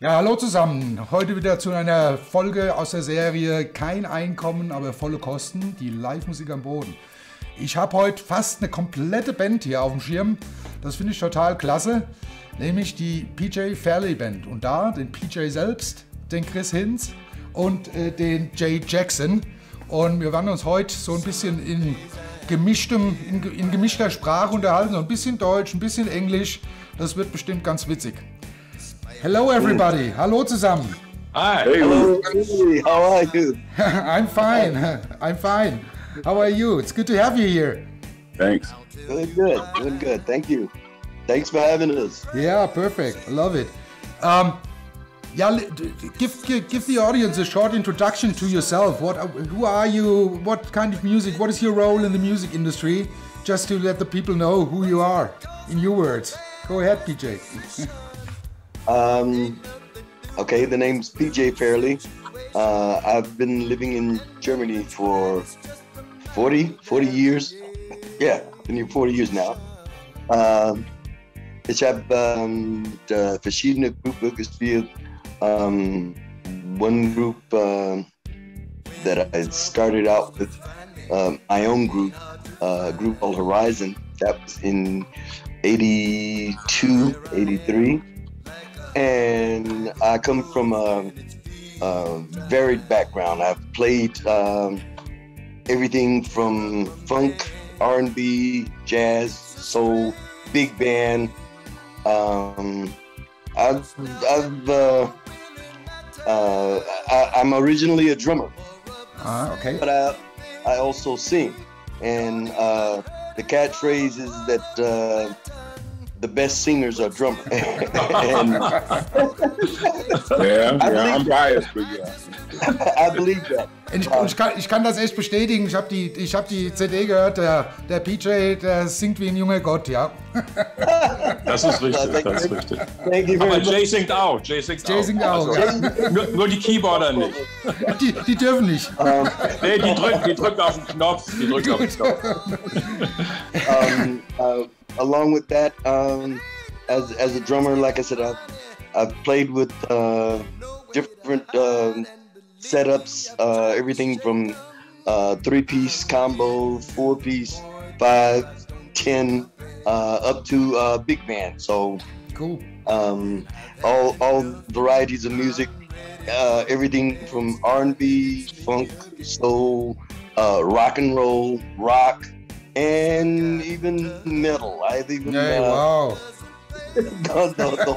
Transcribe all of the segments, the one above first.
Ja, hallo zusammen. Heute wieder zu einer Folge aus der Serie Kein Einkommen, aber volle Kosten, die Live-Musik am Boden. Ich habe heute fast eine komplette Band hier auf dem Schirm. Das finde ich total klasse, nämlich die PJ Fairley Band. Und da den PJ selbst, den Hinz und den Jay Jackson. Und wir werden uns heute so ein bisschen in gemischter Sprache unterhalten, so ein bisschen Deutsch, ein bisschen Englisch. Das wird bestimmt ganz witzig. Hello everybody, hallo zusammen. Hi. Hello. Hey, how are you? I'm fine, I'm fine. How are you? It's good to have you here. Thanks. Doing good, thank you. Thanks for having us. Yeah, perfect, I love it. Yeah, give the audience a short introduction to yourself. Who are you? What kind of music? What is your role in the music industry? Just to let the people know who you are, in your words. Go ahead, PJ. Okay, the name's PJ Fairley. I've been living in Germany for 40 years. Yeah, I've been here 40 years now. Ich habe verschiedene Gruppen gespielt. One group that I started out with, my own group, a group called Horizon. That was in 82, 83. And I come from a varied background. I've played everything from funk, R&B, jazz, soul, big band. I'm originally a drummer. Okay. But I also sing, and the catchphrase is that the best singers are drummers. I'm biased, but yeah. I believe that. Ich kann das echt bestätigen. Ich hab die CD gehört. Der PJ, der singt wie ein junger Gott, ja. Das ist richtig, das ist richtig. Aber Jay singt auch. Jay singt auch. Also, ja. Nur die Keyboarder nicht. Die dürfen nicht. Nee, die drücken auf den Knopf. Along with that, as a drummer, like I said, I've played with different setups, everything from 3-piece combo, 4-piece, 5, 10, up to big band. So cool. All varieties of music, everything from R&B, funk, soul, rock and roll, rock, and even metal. I've even wow. the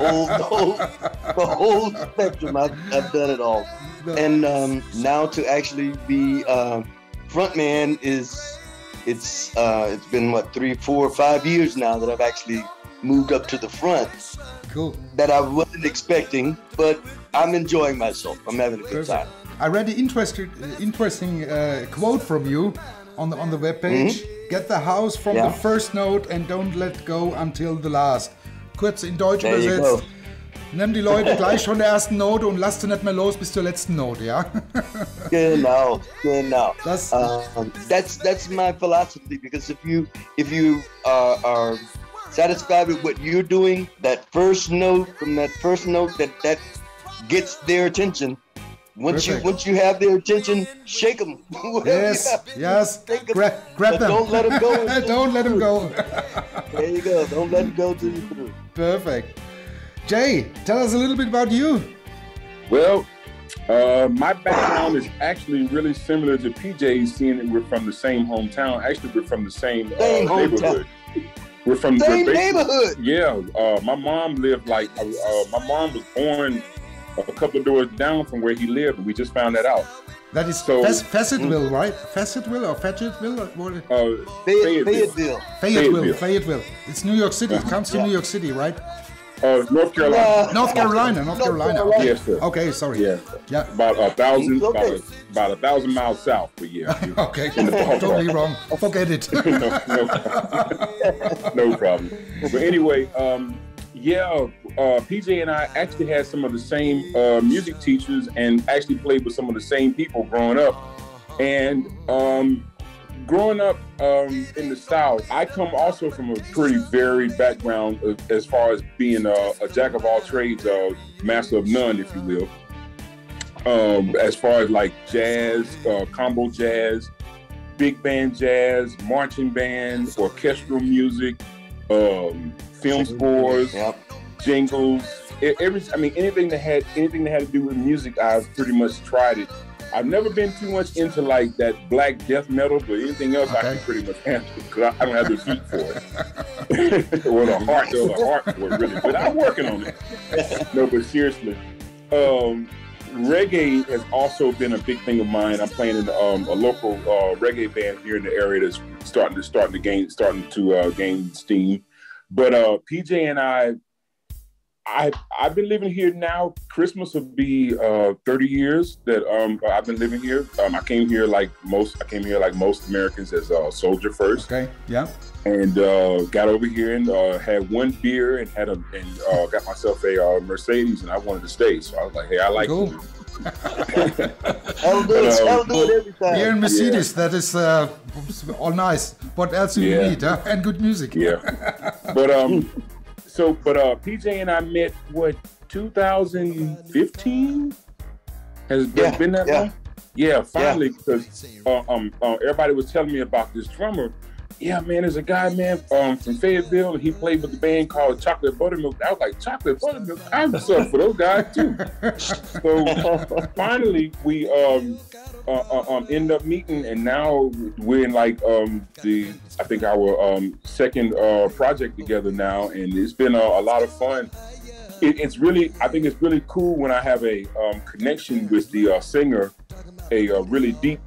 whole spectrum. I've done it all. And now to actually be frontman it's been what 3, 4, 5 years now that I've actually moved up to the front. Cool. That I wasn't expecting, but I'm enjoying myself. I'm having a good time. I read an interesting quote from you on the webpage. Mm-hmm. Get the house from the first note and don't let go until the last. Kurz in Deutsch übersetzt. Nimm die Leute gleich von der ersten Note und lass sie nicht mehr los bis zur letzten Note, ja? Genau. That's my philosophy, because if you are satisfied with what you're doing, that first note that gets their attention. Once you have their attention, shake them. Yes. Grab them. Don't let them go. Don't let them go. There you go. Don't let them go till you're through. Perfect. Jay, tell us a little bit about you. Well, my background is actually really similar to PJ's, seeing that we're from the same hometown. Actually, we're from the same neighborhood. We're from the same neighborhood. Yeah. My mom lived my mom was born a couple of doors down from where he lived, and we just found that out. That is Fayetteville, right? Fayetteville or Fayetteville? Fayetteville. It's New York City. It comes to New York City, right? North Carolina. North Carolina. Okay. Yes, sir. Okay, sorry. Yeah. About 1,000 miles south, but yeah. Okay. Totally wrong. Forget it. No problem. But anyway, PJ and I actually had some of the same music teachers and actually played with some of the same people growing up. And growing up in the South, I come also from a pretty varied background as far as being a jack of all trades, master of none, if you will. As far as like jazz, combo jazz, big band jazz, marching band, orchestral music, film scores, jingles. Anything that had to do with music, I've pretty much tried it. I've never been too much into like that black death metal, but anything else I can pretty much handle because I don't have the feet for it. Or the heart for it, really. But I'm working on it. No, but seriously, reggae has also been a big thing of mine. I'm playing in a local reggae band here in the area that's starting to gain steam. But PJ and I've been living here now. Christmas will be 30 years that I've been living here. I came here like most Americans as a soldier first. Okay, yeah. And got over here and had one beer and got myself a Mercedes, and I wanted to stay. So I was like, hey, I like cool. you. I'll do it every time. Here in Mercedes, that is all nice. What else do you need, huh? And good music. Yeah. But PJ and I met 2015? Has been that long? Yeah, finally, because everybody was telling me about this drummer. Yeah, man, there's a guy, man, from Fayetteville, and he played with the band called Chocolate Buttermilk. I was like, Chocolate Buttermilk? I'm sorry for those guys too. So finally, we end up meeting, and now we're in like our second project together now, and it's been a lot of fun. I think it's really cool when I have a connection with the singer, a really deep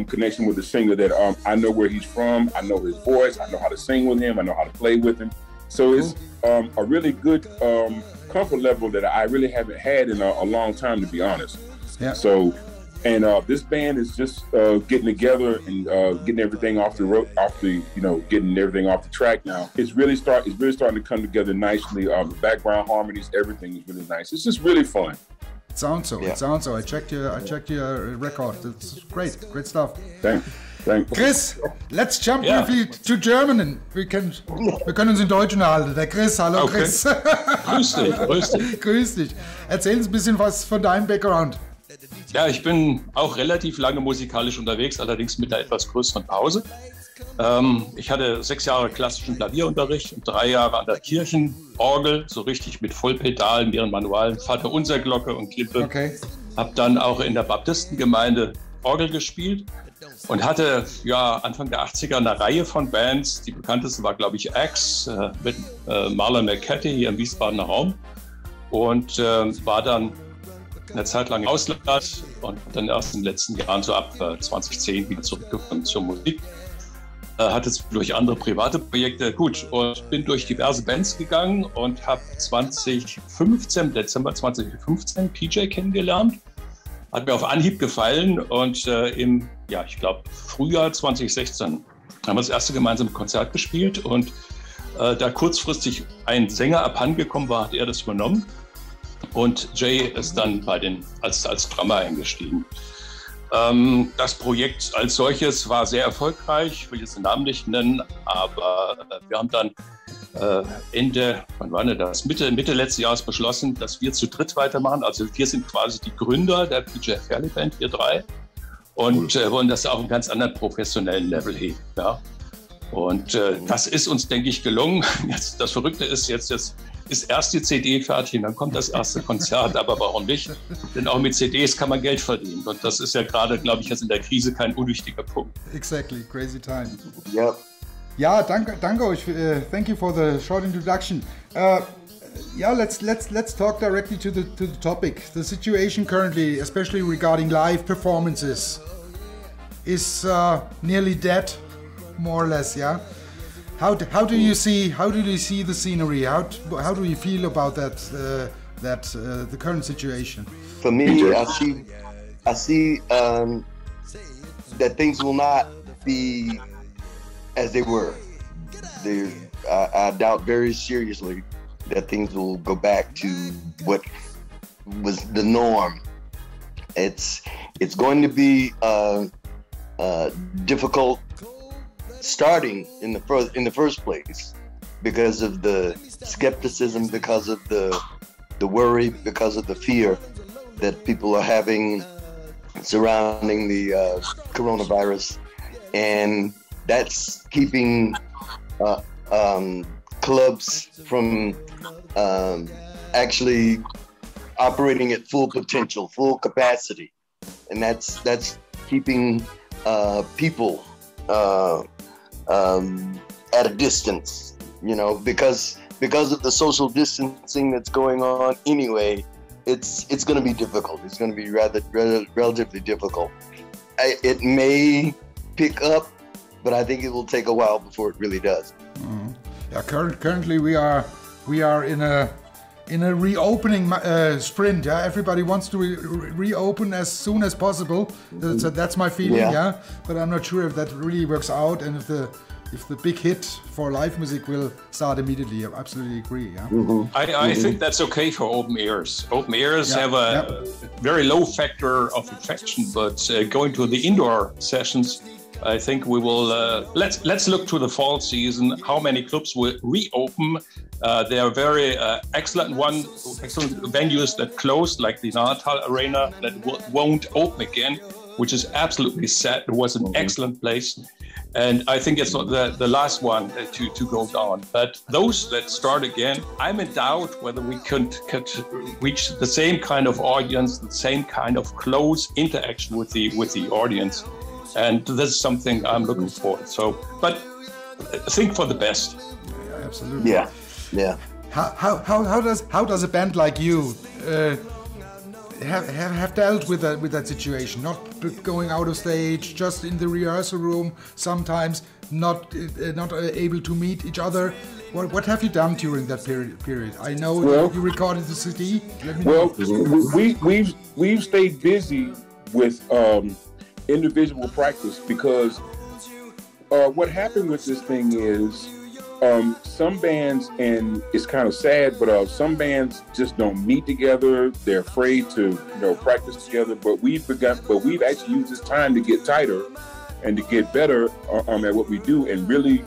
connection with the singer that I know where he's from, I know his voice, I know how to sing with him, I know how to play with him. So it's a really good comfort level that I really haven't had in a long time, to be honest. Yeah. So, and this band is just getting together and getting everything off the track now. It's really starting to come together nicely. The background harmonies, everything is really nice. It's just really fun. It sounds so. I checked your record. It's great stuff. Thanks. Chris, let's jump briefly to German. Wir können uns in Deutsch unterhalten. Der Chris, hallo okay. Chris. Grüß dich. Grüß dich. Erzähl uns ein bisschen was von deinem Background. Ja, ich bin auch relativ lange musikalisch unterwegs, allerdings mit einer etwas größeren Pause. Ich hatte 6 Jahre klassischen Klavierunterricht und 3 Jahre an der Kirchenorgel, so richtig mit Vollpedalen, mehreren Manualen, Vaterunser Glocke und Klippe. Okay. Habe dann auch in der Baptistengemeinde Orgel gespielt und hatte Anfang der 80er eine Reihe von Bands. Die bekannteste war, glaube ich, Axe mit Marlon McCarthy hier im Wiesbadener Raum und war dann eine Zeit lang im Ausland und dann erst in den letzten Jahren, so ab 2010, wieder zurückgefunden zur Musik. Hatte es durch andere private Projekte gut und bin durch diverse Bands gegangen und habe Dezember 2015 PJ kennengelernt. Hat mir auf Anhieb gefallen und ich glaube Frühjahr 2016 haben wir das erste gemeinsame Konzert gespielt und da kurzfristig ein Sänger abhandengekommen war, hat er das übernommen und Jay ist dann als Drummer eingestiegen. Das Projekt als solches war sehr erfolgreich, ich will jetzt den Namen nicht nennen, aber wir haben dann Mitte letzten Jahres beschlossen, dass wir zu dritt weitermachen. Also wir sind quasi die Gründer der PJ Fairley Band, wir drei, und wollen das auf einen ganz anderen professionellen Level heben. Ja? Und das ist uns, denke ich, gelungen. Jetzt, das Verrückte ist, jetzt ist erst die CD fertig und dann kommt das erste Konzert, aber warum nicht? Denn auch mit CDs kann man Geld verdienen und das ist ja gerade, glaube ich, jetzt in der Krise kein unwichtiger Punkt. Exactly, crazy time. Yep. Ja, danke euch. Thank you for the short introduction. Let's talk directly to the topic. The situation currently, especially regarding live performances, is nearly dead, more or less. Yeah. How do you see the scenery? How do you feel about that the current situation? For me, I see that things will not be as they were. I doubt very seriously that things will go back to what was the norm. It's going to be difficult starting in the first place because of the skepticism, because of the worry, because of the fear that people are having surrounding the coronavirus, and that's keeping clubs from actually operating at full potential, full capacity, and that's keeping people at a distance, you know, because of the social distancing that's going on anyway. It's going to be difficult. It's going to be relatively difficult. It may pick up, but I think it will take a while before it really does. Mm-hmm. Yeah, currently we are in a reopening sprint. Yeah, everybody wants to reopen as soon as possible. So that's my feeling. Yeah, but I'm not sure if that really works out, and if the big hit for live music will start immediately. I absolutely agree. Yeah. Mm-hmm. I think that's okay for open airs. Open airs have a very low factor of infection, but going to the indoor sessions, I think we will. Let's look to the fall season. How many clubs will reopen? There are very excellent venues that closed, like the Hinterteil Arena, that won't open again, which is absolutely sad. It was an excellent place. And I think it's not the last one to go down. But those that start again, I'm in doubt whether we could reach the same kind of audience, the same kind of close interaction with the audience. And this is something I'm looking for. So, but think for the best. Yeah, absolutely. Yeah. How does a band like you have dealt with that situation? Not going out of stage, just in the rehearsal room. Sometimes not able to meet each other. What have you done during that period? I know you recorded the CD. Let me know. We've stayed busy with individual practice, because what happened with this thing is some bands, and it's kind of sad, but some bands just don't meet together. They're afraid to practice together. But we've actually used this time to get tighter and to get better at what we do, and really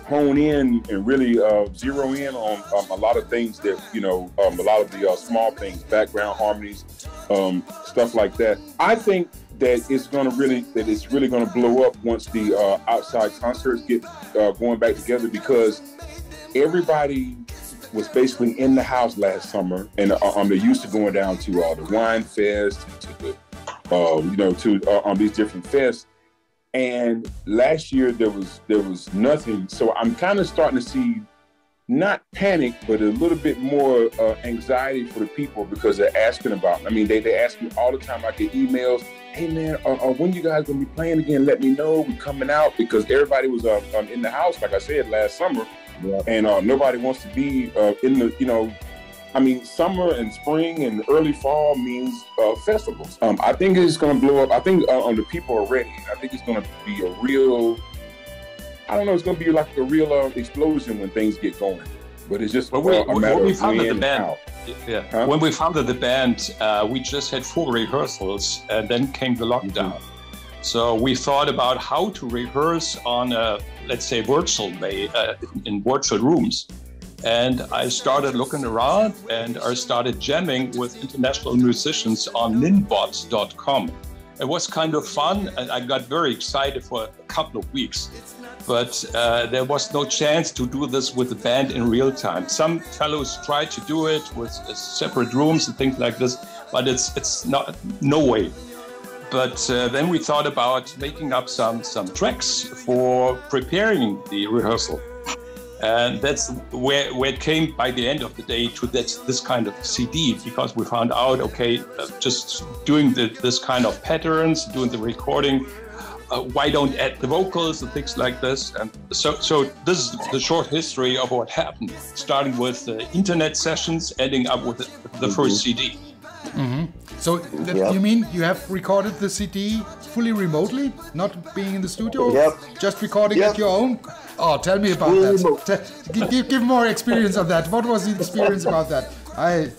hone in and really zero in on a lot of things that a lot of the small things, background harmonies, stuff like that. I think that it's really going to blow up once the outside concerts get going back together, because everybody was basically in the house last summer, and they're used to going down to the wine fest, to the these different fests. And last year there was nothing. So I'm kind of starting to see, not panic, but a little bit more anxiety for the people, because they're asking about. I mean, they ask me all the time. I get emails. Hey man, when you guys gonna be playing again? Let me know. We're coming out, because everybody was in the house, like I said, last summer, and nobody wants to be in the summer and spring and early fall means festivals. I think it's gonna blow up. I think the people are ready. I think it's gonna be a real. I don't know. It's gonna be like a real explosion when things get going. But it's just a matter of when and how. Yeah. Huh? When we founded the band, we just had 4 rehearsals, and then came the lockdown. So we thought about how to rehearse on a, let's say, virtual way, in virtual rooms. And I started looking around, and I started jamming with international musicians on linbot.com. It was kind of fun, and I got very excited for a couple of weeks. But there was no chance to do this with the band in real time. Some fellows tried to do it with separate rooms and things like this, but it's not, no way. But then we thought about making up some tracks for preparing the rehearsal. And that's where it came by the end of the day to this kind of CD, because we found out, okay, just doing this kind of patterns, doing the recording, why don't add the vocals and things like this? And so this is the short history of what happened, starting with internet sessions, ending up with the first CD. Mm-hmm. So you mean you have recorded the CD fully remotely, not being in the studio? Yep. Just recording at your own? Oh, tell me about that. Give more experience on that. What was the experience about that?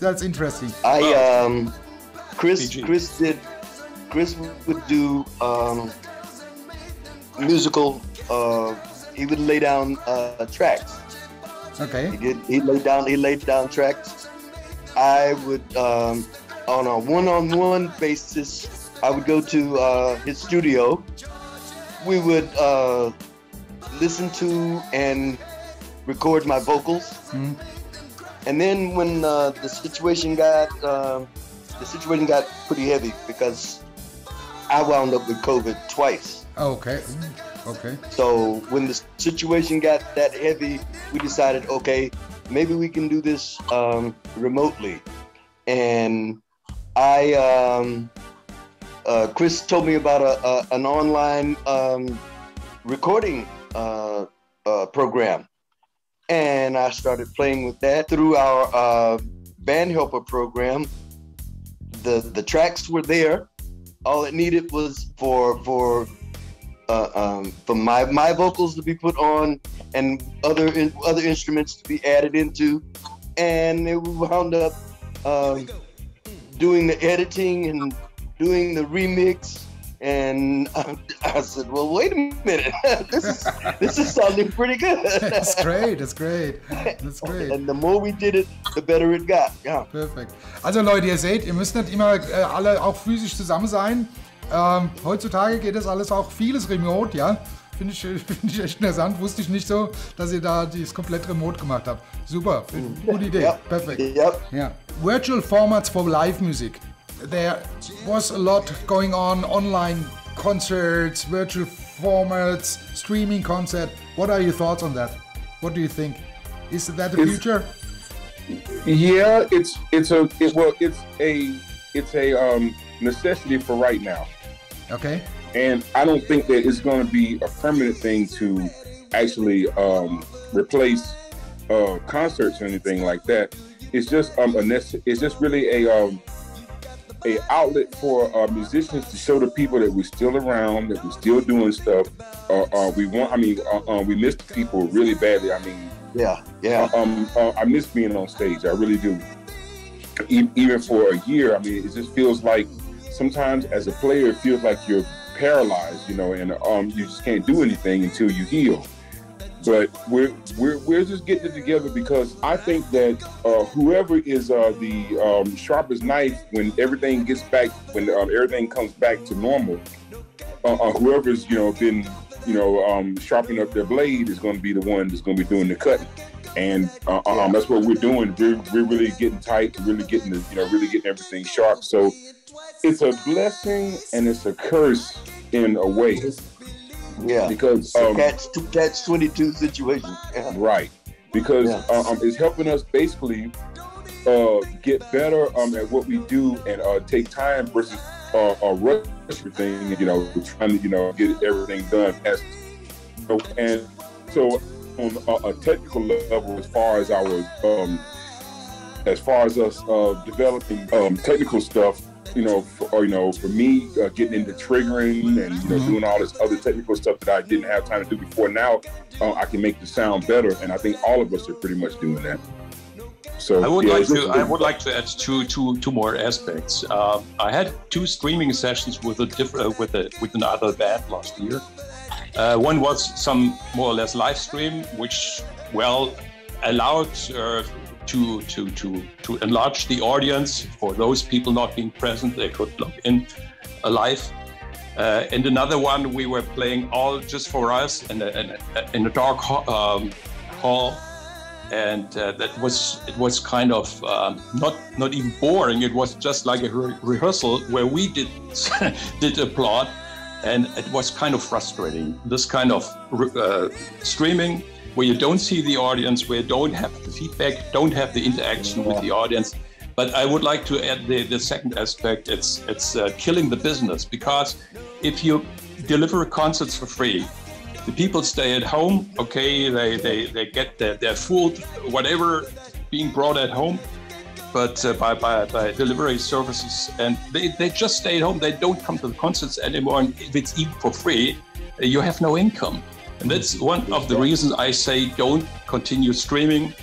That's interesting. Chris would do musical. He would lay down tracks. Okay. He laid down tracks. I would, on a one-on-one basis, I would go to his studio. We would listen to and record my vocals. Mm-hmm. And then when the situation got pretty heavy because I wound up with COVID twice. Okay. Okay. So when the situation got that heavy, we decided, okay, maybe we can do this remotely. And Chris told me about an online recording program. And I started playing with that through our band helper program. The tracks were there. All it needed was for my vocals to be put on and other instruments to be added into, and we wound up doing the editing and doing the remix. And I said, "Well, wait a minute, this is sounding pretty good." That's great, that's great, that's great. And the more we did it, the better it got. Ja. Perfekt. Also Leute, ihr seht, ihr müsst nicht immer alle auch physisch zusammen sein. Heutzutage geht das alles auch vieles remote, ja. Finde ich echt interessant. Wusste ich nicht so, dass ihr da das komplett remote gemacht habt. Super, gute Idee, yep. Perfekt. Yep. Yeah. Virtual formats for live music. There was a lot going on, online concerts, virtual formats, streaming concert. What are your thoughts on that? What do you think? Is that the future? Yeah, it's a necessity for right now. Okay. And I don't think that it's going to be a permanent thing to actually replace concerts or anything like that. It's just it's just really a outlet for musicians to show the people that we're still around, that we're still doing stuff. We miss people really badly. I mean, yeah. I miss being on stage. I really do. Even for a year, I mean, it just feels like sometimes as a player, it feels like you're paralyzed, you know, and you just can't do anything until you heal. But we're just getting it together because I think that whoever is the sharpest knife when everything gets back, when everything comes back to normal, whoever's been sharpening up their blade is going to be the one that's going to be doing the cutting, and that's what we're doing. We're really getting tight, really getting everything sharp. So it's a blessing and it's a curse in a way. Yeah, because catch-22 situation. Yeah. Right, because it's helping us basically get better at what we do and take time versus rush everything. Trying to get everything done fast. And so on a technical level, as far as us developing technical stuff. For me, getting into triggering and doing all this other technical stuff that I didn't have time to do before. Now I can make the sound better, and I think all of us are pretty much doing that. So I would like to add two more aspects. I had 2 streaming sessions with another band last year. One was some more or less live stream, which allowed to enlarge the audience. For those people not being present, they could log in live. And another one, we were playing all just for us in a dark hall, and it was kind of not even boring. It was just like a rehearsal where we did applaud, and it was kind of frustrating. This kind of streaming, where you don't see the audience, where you don't have the feedback, don't have the interaction with the audience. But I would like to add the second aspect. It's killing the business, because if you deliver concerts for free, the people stay at home. Okay, they get their food, whatever, being brought at home, but by delivery services, and they just stay at home. They don't come to the concerts anymore. And if it's even for free, you have no income. And that's one of the reasons I say don't continue streaming.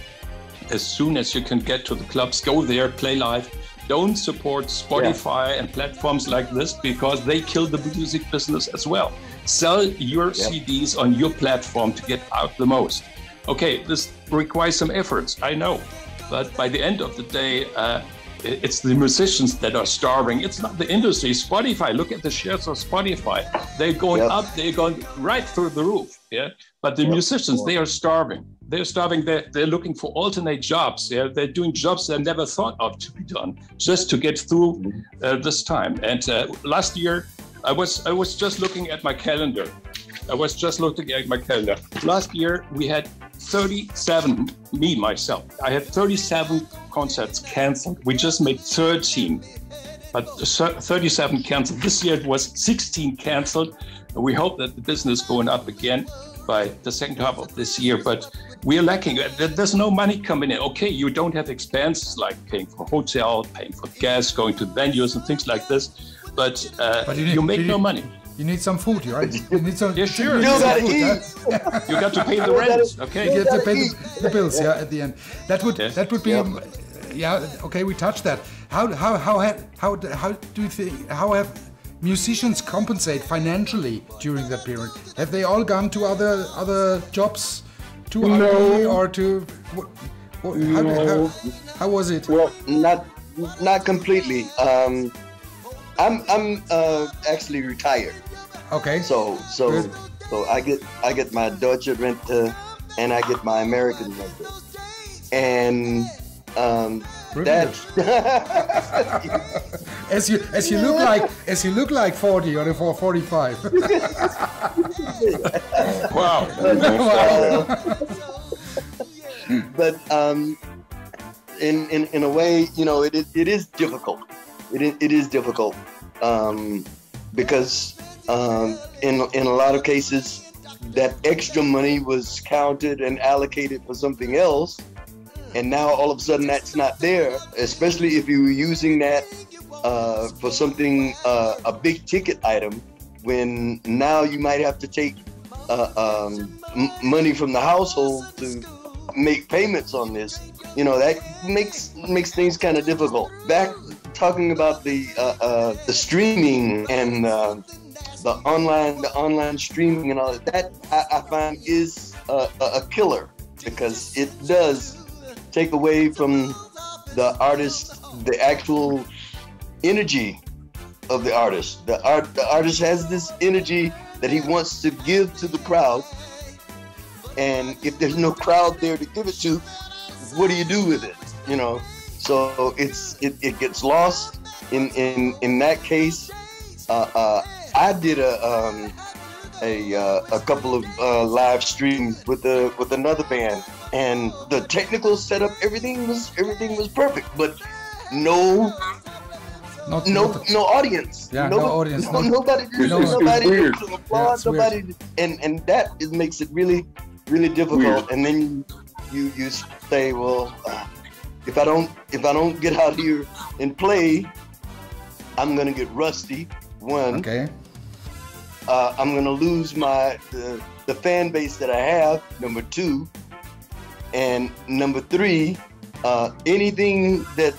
As soon as you can get to the clubs, go there, play live, don't support Spotify and platforms like this because they kill the music business as well. Sell your CDs on your platform to get out the most. Okay, this requires some efforts, I know, but by the end of the day, it's the musicians that are starving. It's not the industry. Spotify, look at the shares of Spotify. They're going up, they're going right through the roof. Yeah, but the musicians, they are starving. They're starving. They're looking for alternate jobs. Yeah, they're doing jobs they never thought of to be done just to get through this time. And last year, I was just looking at my calendar. Last year, we had 37, I had 37 concerts canceled. We just made 13, but 37 canceled. This year it was 16 canceled. We hope that the business going up again by the second half of this year, but we are lacking. There's no money coming in. Okay, you don't have expenses like paying for hotel, paying for gas, going to venues and things like this, but you make no money. You need some food, right? You need some. Yeah, sure. You gotta eat. You got to pay the rent. Okay. You get to pay the bills. Yeah, at the end. That would be. Yeah. Okay, we touched that. How do you think? How have musicians compensate financially during that period? Have they all gone to other jobs, to RP or to? How was it? Well, not completely. I'm actually retired. Okay. So I get my Deutsche Rente and I get my American Rente, and that as you look like 40 or 45. Wow. But in a way, you know, it is difficult. It is difficult because in a lot of cases that extra money was counted and allocated for something else, and now all of a sudden that's not there, especially if you were using that for something, a big ticket item, when now you might have to take money from the household to make payments on this. You know, that makes things kind of difficult. Back talking about the streaming and the online streaming and all that I find is a killer, because it does take away from the artist the actual energy of the artist. The artist has this energy that he wants to give to the crowd, and if there's no crowd there to give it to, what do you do with it? You know, so it gets lost in that case. I did a couple of live streams with another band, and the technical setup, everything was perfect, but no audience. Yeah, no audience. Nobody to applaud. Nobody, and that makes it really difficult. Weird. And then you say, well, if I don't get out here and play, I'm gonna get rusty. One. Okay. I'm gonna lose the fan base that I have. Number two, and number three, anything that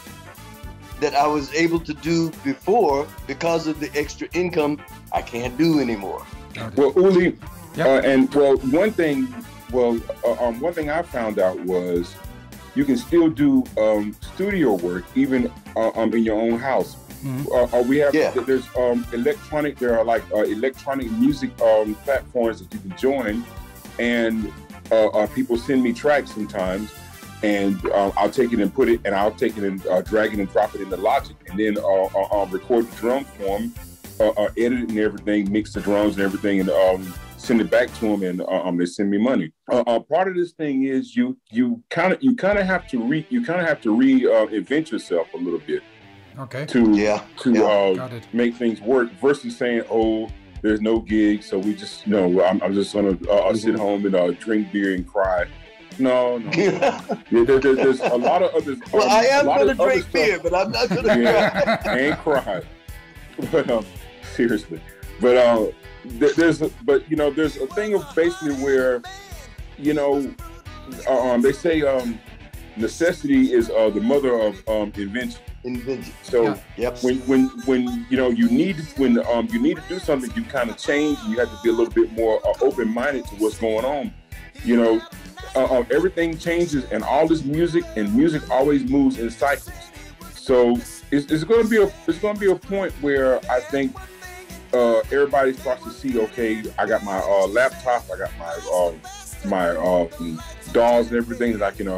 I was able to do before, because of the extra income, I can't do anymore. Well, Uli, one thing I found out was you can still do studio work even in your own house. Mm-hmm. We have there's electronic. There are like electronic music platforms that you can join, and people send me tracks sometimes, and I'll take it and put it, and I'll take it and drag it and drop it into Logic, and then record the drum form, edit it and everything, mix the drums and everything, and send it back to them, and they send me money. Part of this thing is you kind of have to reinvent yourself a little bit. Okay. To make things work, versus saying, oh, there's no gig, so we just I'm just gonna sit home and drink beer and cry. No. There's a lot of others. Well, I am gonna drink beer, but I'm not gonna cry. And cry. But seriously, but there's a thing of basically where they say necessity is the mother of invention. Invention. So Yep. when you need to do something, you kind of change. And you have to be a little bit more open-minded to what's going on. Everything changes, and all this music always moves in cycles. So it's going to be a point where I think everybody starts to see, okay, I got my laptop, I got my DAWs and everything that I can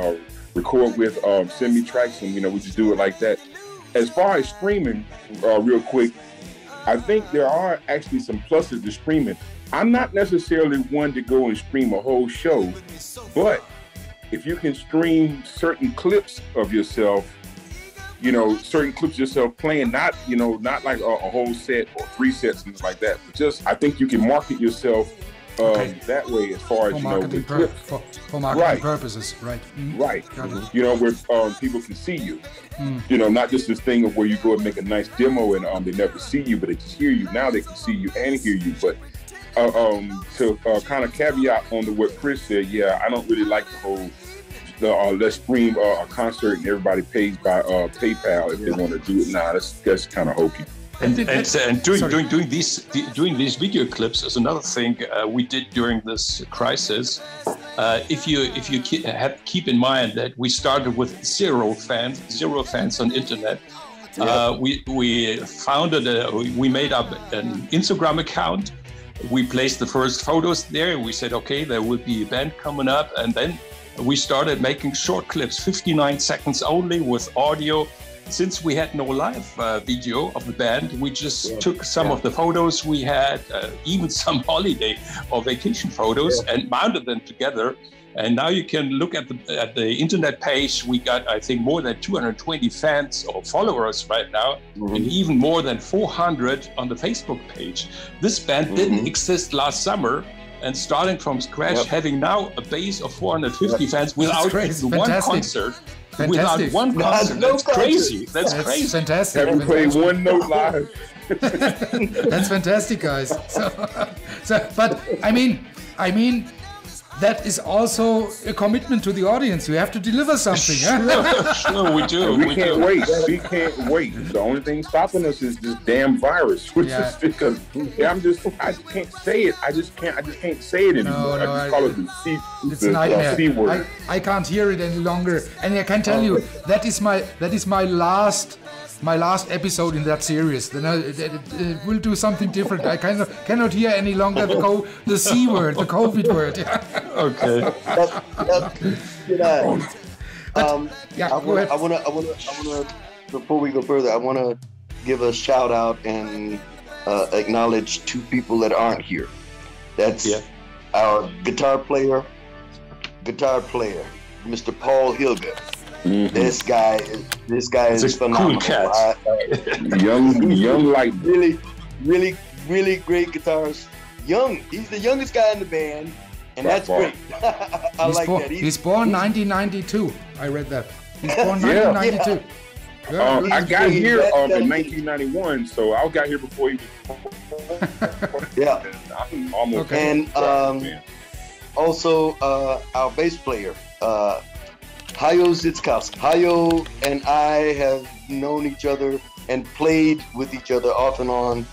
record with, send me tracks, and we just do it like that. As far as streaming, real quick, I think there are actually some pluses to streaming. I'm not necessarily one to go and stream a whole show, but if you can stream certain clips of yourself, playing, not like a whole set or 3 sets, things like that, but just, I think you can market yourself that way, as far as, for marketing purposes, right? Mm-hmm. Right. Where people can see you. Not just this thing of where you go and make a nice demo and they never see you, but they just hear you. Now they can see you and hear you. But to kind of caveat on to what Chris said, I don't really like the whole let's stream a concert and everybody pays by PayPal if they want to do it. Nah, that's kind of hokey. And doing these video clips is another thing we did during this crisis. If you keep in mind that we started with zero fans on internet. We made up an Instagram account. We placed the first photos there. We said, okay, there will be a band coming up, and then we started making short clips, 59 seconds only, with audio. Since we had no live video of the band, we just took some of the photos we had, even some holiday or vacation photos, and mounted them together. And now you can look at the internet page. We got, I think, more than 220 fans or followers right now, and even more than 400 on the Facebook page. This band didn't exist last summer, and starting from scratch, having now a base of 450 fans without one concert. Fantastic. Without one concert. That's crazy. That's crazy. Fantastic. Haven't played one note live. That's fantastic, guys. But I mean, that is also a commitment to the audience. We have to deliver something. Sure, we do. We can't wait. We can't wait. The only thing stopping us is this damn virus. Which is because I can't say it. I just can't say it anymore. I just call it it's a nightmare. C word. I can't hear it any longer. And I can tell you that is my last episode in that series. Then we'll do something different. I cannot hear any longer the C word, the COVID word. Okay. I want to, before we go further, I want to give a shout out and acknowledge 2 people that aren't here. That's our guitar player, Mr. Paul Hilger. This guy is phenomenal. Cool cat. young light. Really great guitarist. Young. He's the youngest guy in the band, and that's great. I like that. He's born 1992. I read that. He's born 1992. I got here in 1991, so I got here before he was. I'm almost. And also our bass player. Hayo Zitzkowski. Hayo and I have known each other and played with each other off and on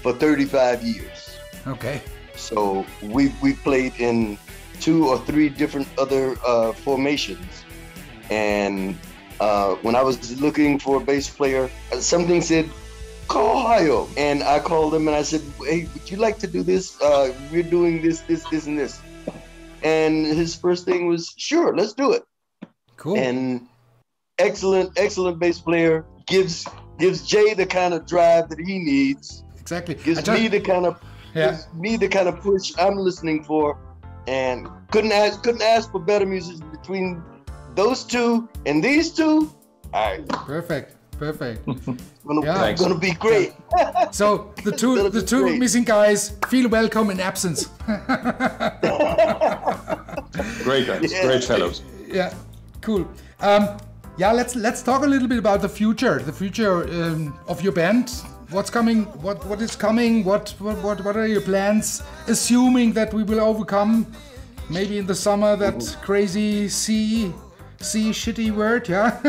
for 35 years. Okay. So we played in 2 or 3 different other formations. And when I was looking for a bass player, something said, call Hayo. And I called him and I said, hey, would you like to do this? We're doing this, and this. And his first thing was, sure, let's do it. Cool. And excellent bass player, gives Jay the kind of drive that he needs. Exactly. Gives me the kind of push I'm listening for, and couldn't ask for better music between those 2 and these 2. All right. Perfect. Gonna be great. So the two missing guys feel welcome in absence. Great guys, great fellows. Yeah. Cool. Let's talk a little bit about the future of your band. What's coming? What is coming? What are your plans? Assuming that we will overcome maybe in the summer that crazy C see shitty word, yeah?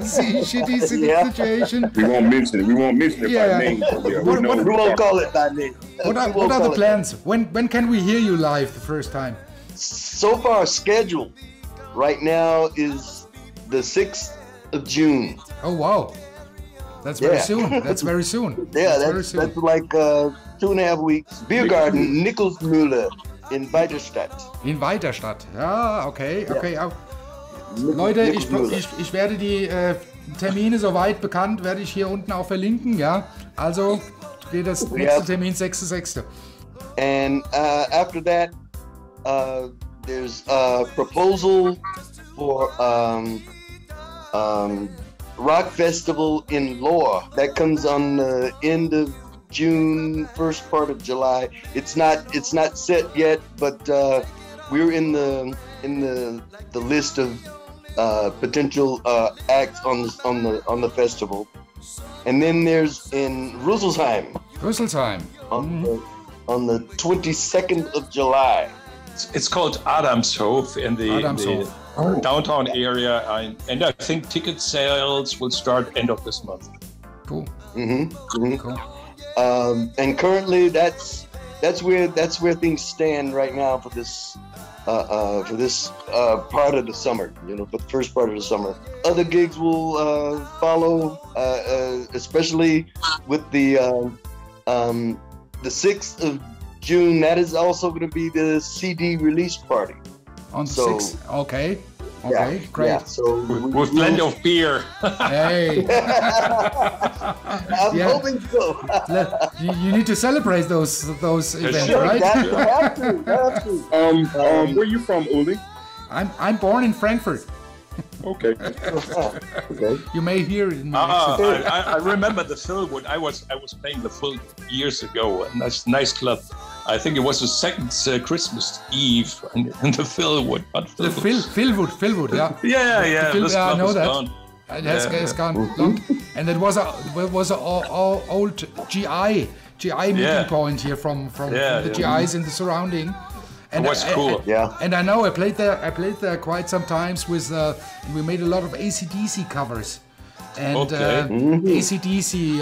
See shitty situation. We won't mention it. We won't mention it by name. Yeah, we won't call it by name. What are the plans? When can we hear you live the first time? So far, scheduled right now is the 6th of June. Oh, wow. That's very soon. That's very soon. Yeah, that's like 2.5 weeks. Beer Garden, Nikolsmühle in Weiterstadt. In Weiterstadt. Ja, okay. Leute, ich werde die Termine soweit bekannt, werde ich hier unten auch verlinken, ja. Also geht das nächste Termin 6.6. And after that, there's a proposal for rock festival in Lohr that comes on the end of June, first part of July. It's not set yet, but we're in the list of potential acts on the festival. And then there's in Rüsselsheim. On the 22nd of July. It's called Adamshof in the downtown area, and I think ticket sales will start end of this month. Cool. Cool. And currently, that's where things stand right now for this part of the summer. For the first part of the summer. Other gigs will follow, especially with the 6th of June. That is also going to be the CD release party. On 6th, okay, great. Yeah, so with plenty of beer. Hey, I'm hoping so. You need to celebrate those events, sure, right? Have to. Where you from, Uli? I'm born in Frankfurt. Okay. You may hear it in my accent. I remember the Philwood. I was playing the Phil years ago, and that's a nice club. I think it was the second Christmas Eve in the Philwood. The Philwood, yeah. Yeah. Phil, This club I know is that. gone. It's gone long. And it was a old GI meeting point here from the GIs in the surrounding. And it was cool. Yeah. And I know I played there quite some times with we made a lot of AC/DC covers. And AC/DC,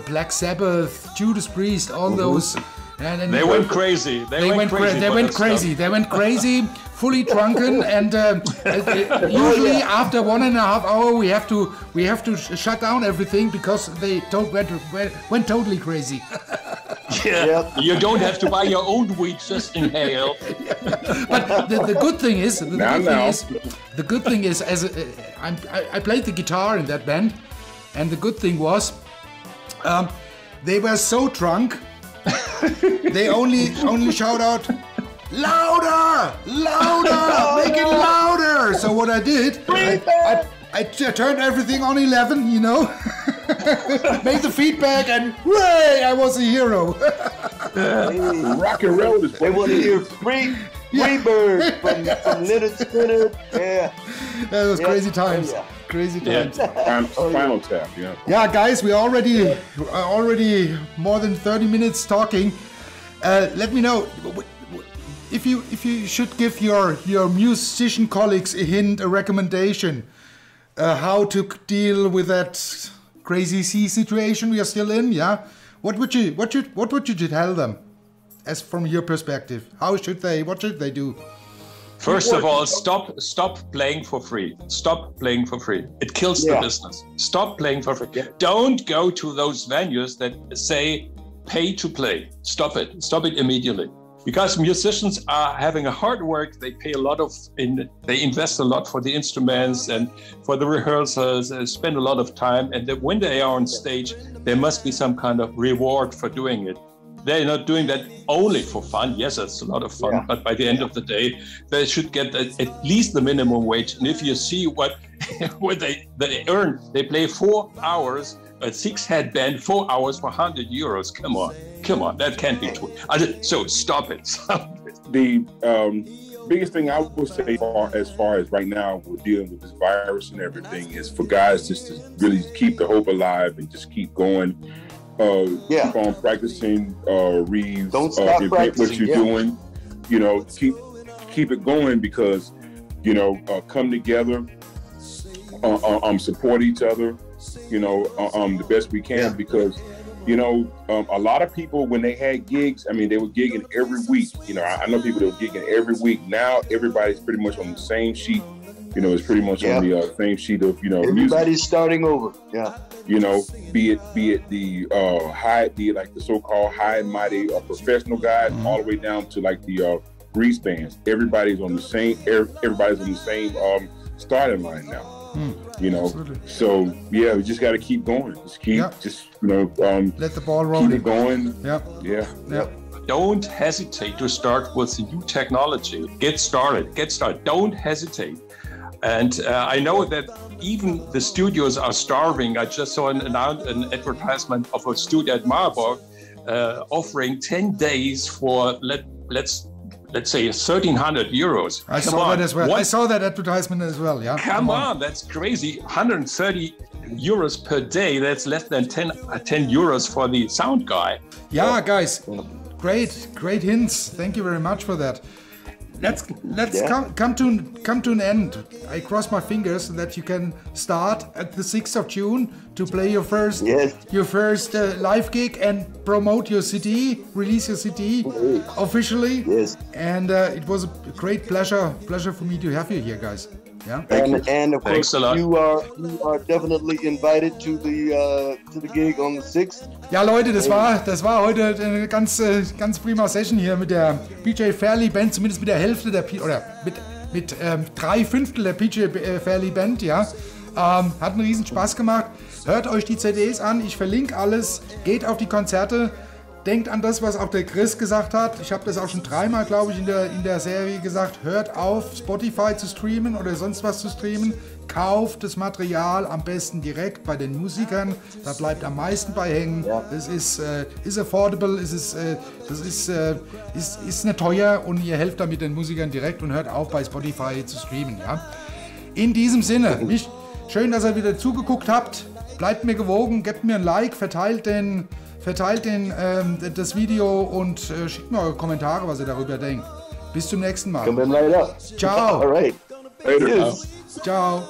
Black Sabbath, Judas Priest, all those. And they went crazy. They went crazy, fully drunken, and usually after 1.5 hours we have to shut down everything because they went totally crazy. Yeah. You don't have to buy your own weed, just inhale. But the good thing is, I played the guitar in that band, and the good thing was, they were so drunk. They only shout out, louder, make it louder. So what I did, I turned everything on 11, made the feedback, and hooray, I was a hero. Rock and roll is. They want to hear Free Bird from Leonard Skinner. Yeah. That was crazy times. Yeah. Crazy times. Final tap, yeah. Yeah, guys, we already more than 30 minutes talking. Let me know if you should give your musician colleagues a hint, a recommendation, how to deal with that crazy sea situation we are still in. Yeah, what would you tell them, as from your perspective? What should they do? First of all, stop playing for free. Stop playing for free. It kills the business. Stop playing for free. Yeah. Don't go to those venues that say pay to play. Stop it. Stop it immediately. Because musicians are having a hard work. They pay they invest a lot for the instruments and for the rehearsals. They spend a lot of time. And when they are on stage, there must be some kind of reward for doing it. They're not doing that only for fun. Yes, it's a lot of fun, but by the end of the day, they should get at least the minimum wage. And if you see what they earn, they play 4 hours, a 6-head band, 4 hours for €100. Come on, that can't be true. So stop it. The biggest thing I would say as far as right now we're dealing with this virus and everything is for guys just to really keep the hope alive and just keep going. Keep on practicing, reads, don't stop practicing what you're doing. Keep it going because come together support each other, the best we can, because, a lot of people, when they had gigs, I mean, they were gigging every week. I know people that were gigging every week. Now everybody's pretty much on the same sheet. It's pretty much on the same sheet of, everybody's music. starting over. Yeah. Be it the so-called high and mighty professional guys, all the way down to like the grease bands. Everybody's on the same starting line now. Absolutely. So we just got to keep going. Let the ball roll. Keep it going. Yeah. Don't hesitate to start with the new technology. Get started. Don't hesitate. And I know that even the studios are starving. I just saw an advertisement of a studio at Marburg offering 10 days for let's say 1,300 euros. I saw that as well. I saw that advertisement as well. Yeah. Come on, that's crazy. 130 euros per day. That's less than 10 euros for the sound guy. Yeah, guys. Great hints. Thank you very much for that. Let's come to an end. I cross my fingers that you can start at the 6th of June to play your first live gig and promote your CD, release your CD officially. Yes. And it was a great pleasure for me to have you here, guys. Yeah. And of course, you are definitely invited to the gig on the 6th. Ja, Leute, das war heute eine ganz prima Session hier mit der PJ Fairley Band, zumindest mit der Hälfte mit 3/5 der PJ Fairley Band, ja. Hat einen riesen Spaß gemacht. Hört euch die CDs an, ich verlinke alles, geht auf die Konzerte. Denkt an das, was auch der Chris gesagt hat. Ich habe das auch schon 3-mal, glaube ich, in der Serie gesagt. Hört auf, Spotify zu streamen oder sonst was zu streamen. Kauft das Material am besten direkt bei den Musikern. Da bleibt am meisten bei hängen. Ja. Das ist affordable, das ist nicht teuer und ihr helft damit den Musikern direkt und hört auf, bei Spotify zu streamen. Ja? In diesem Sinne, schön, dass ihr wieder zugeguckt habt. Bleibt mir gewogen, gebt mir ein Like, verteilt das Video und schickt mir eure Kommentare, was ihr darüber denkt. Bis zum nächsten Mal. Come in right up. Ciao. All right. Later. Ciao.